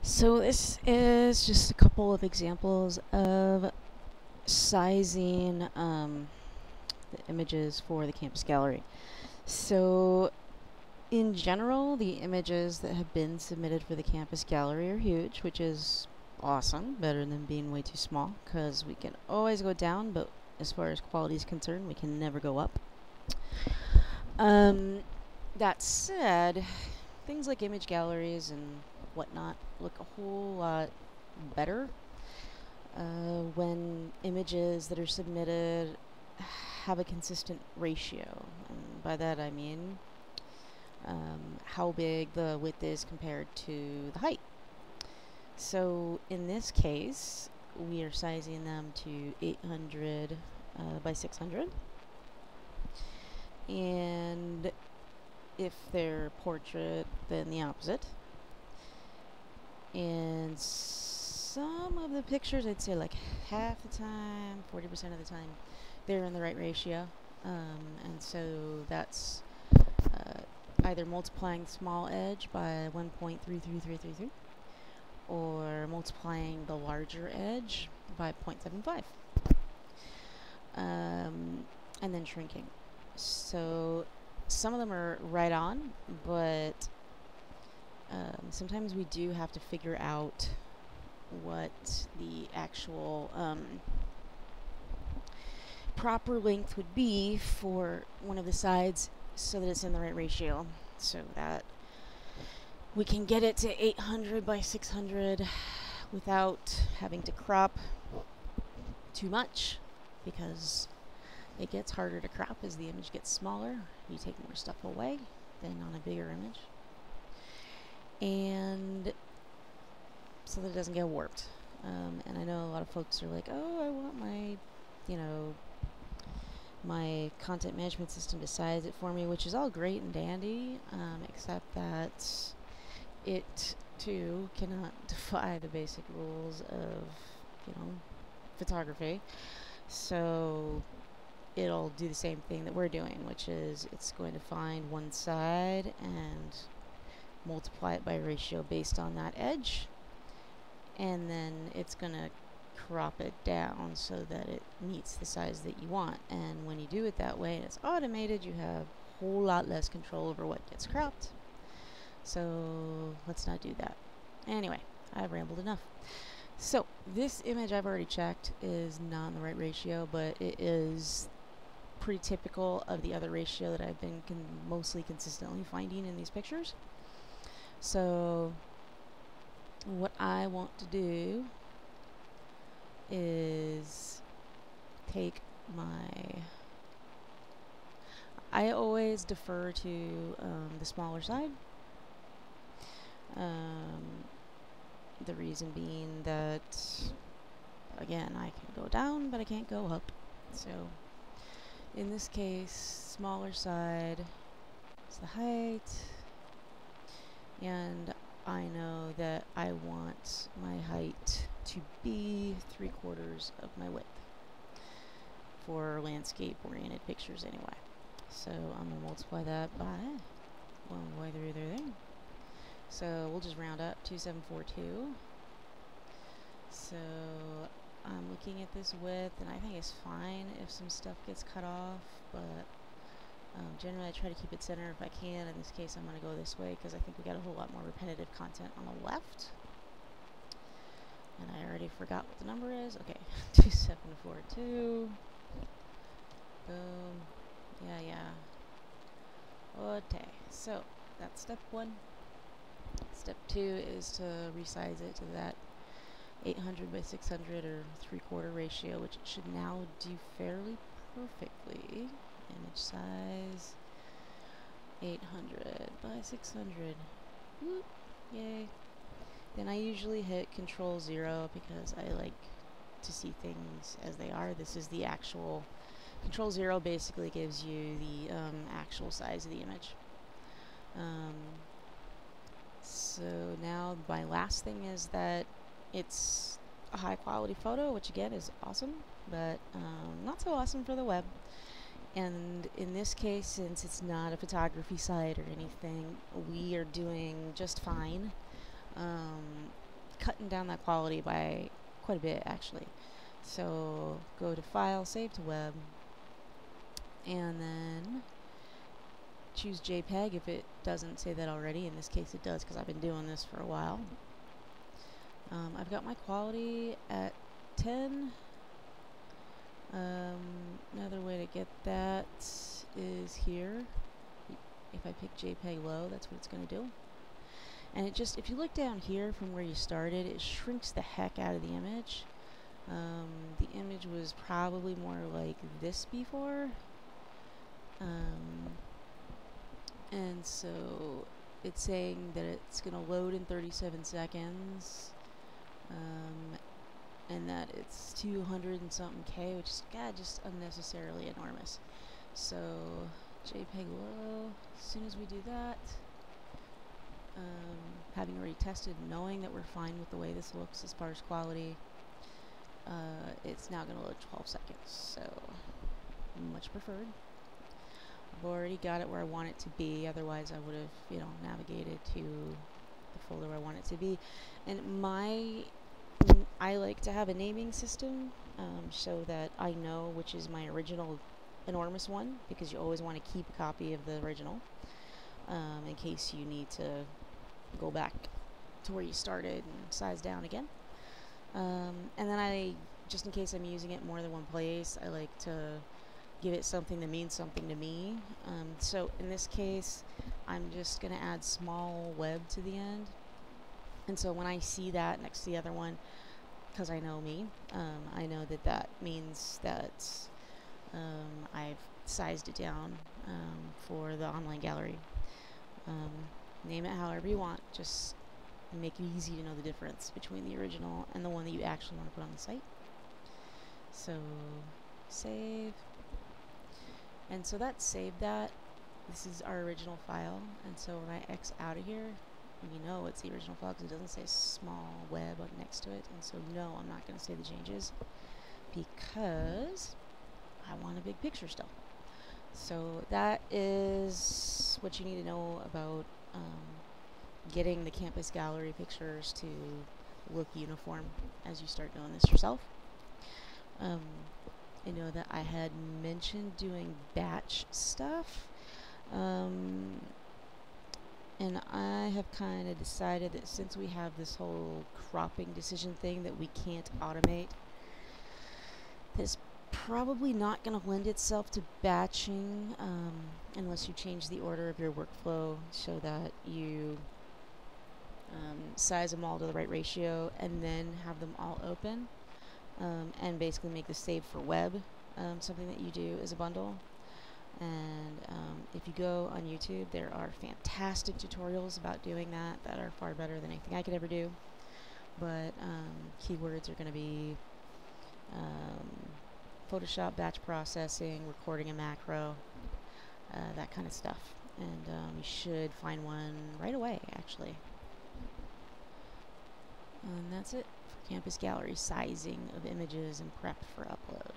So this is just a couple of examples of sizing the images for the campus gallery. So in general, the images that have been submitted for the campus gallery are huge, which is awesome, better than being way too small, because we can always go down, but as far as quality is concerned, we can never go up. That said, things like image galleries and whatnot look a whole lot better when images that are submitted have a consistent ratio. And by that I mean how big the width is compared to the height. So in this case, we are sizing them to 800 by 600. And if they're portrait, then the opposite. And some of the pictures, I'd say like half the time, 40% of the time, they're in the right ratio. And so that's either multiplying the small edge by 1.33333 or multiplying the larger edge by 0.75. And then shrinking. So some of them are right on, but sometimes we do have to figure out what the actual proper length would be for one of the sides so that it's in the right ratio, so that we can get it to 800 by 600 without having to crop too much, because it gets harder to crop as the image gets smaller. You take more stuff away than on a bigger image, and so that it doesn't get warped. And I know a lot of folks are like, oh, I want my, my content management system to size it for me, which is all great and dandy, except that it too cannot defy the basic rules of, photography. So it'll do the same thing that we're doing, which is it's going to find one side and multiply it by a ratio based on that edge, and then it's going to crop it down so that it meets the size that you want. And when you do it that way and it's automated, you have a whole lot less control over what gets cropped. So let's not do that. Anyway, I've rambled enough. So this image I've already checked is not in the right ratio, but it is pretty typical of the other ratio that I've been mostly consistently finding in these pictures. So what I want to do is take I always defer to the smaller side. The reason being that, again, I can go down, but I can't go up. So in this case, smaller side is the height, and I know that I want my height to be 3/4 of my width for landscape oriented pictures anyway. So I'm going to multiply that by 1.333. So we'll just round up 2742. So I'm looking at this width, and I think it's fine if some stuff gets cut off, but generally I try to keep it center if I can. In this case, I'm going to go this way because I think we got a whole lot more repetitive content on the left. And I already forgot what the number is. Okay, 2742. Boom. Yeah. Okay, so that's step one. Step two is to resize it to that 800 by 600 or 3/4 ratio, which it should now do fairly perfectly. Image size 800 by 600. Whoop, yay. Then I usually hit Control 0 because I like to see things as they are. This is the actual Control 0 basically gives you the actual size of the image. So now my last thing is that it's a high quality photo, which again is awesome, but not so awesome for the web. And in this case, since it's not a photography site or anything, we are doing just fine. cutting down that quality by quite a bit, actually. So go to File, Save to Web, and then choose JPEG if it doesn't say that already. In this case it does, because I've been doing this for a while. I've got my quality at 10. Another way to get that is here. If I pick JPEG low, that's what it's going to do. And it just, if you look down here from where you started, it shrinks the heck out of the image. The image was probably more like this before. And so it's saying that it's going to load in 37 seconds. And that it's 200 and something K, which is, God, just unnecessarily enormous. So, JPEG low, as soon as we do that, having already tested, knowing that we're fine with the way this looks as far as quality, it's now going to load 12 seconds, so much preferred. I've already got it where I want it to be, otherwise I would have, navigated to the folder where I want it to be. And I like to have a naming system so that I know which is my original enormous one, because you always want to keep a copy of the original in case you need to go back to where you started and size down again. And then just in case I'm using it more than one place, I like to give it something that means something to me. So in this case, I'm just going to add small web to the end. And so when I see that next to the other one, because I know me, I know that that means that I've sized it down for the online gallery. Name it however you want, just make it easy to know the difference between the original and the one that you actually want to put on the site. So save, and so that saved that. This is our original file, and so when I X out of here, you know it's the original file because it doesn't say small web up next to it. And so no, I'm not going to save the changes because I want a big picture still. So that is what you need to know about getting the campus gallery pictures to look uniform as you start doing this yourself. I know that I had mentioned doing batch stuff. And I have kind of decided that since we have this whole cropping decision thing that we can't automate, it's probably not going to lend itself to batching unless you change the order of your workflow so that you size them all to the right ratio and then have them all open and basically make the save for web something that you do as a bundle. And if you go on YouTube, there are fantastic tutorials about doing that are far better than anything I could ever do. But keywords are going to be Photoshop batch processing, recording a macro, that kind of stuff. And you should find one right away, actually. And that's it for Campus Gallery sizing of images and prep for upload.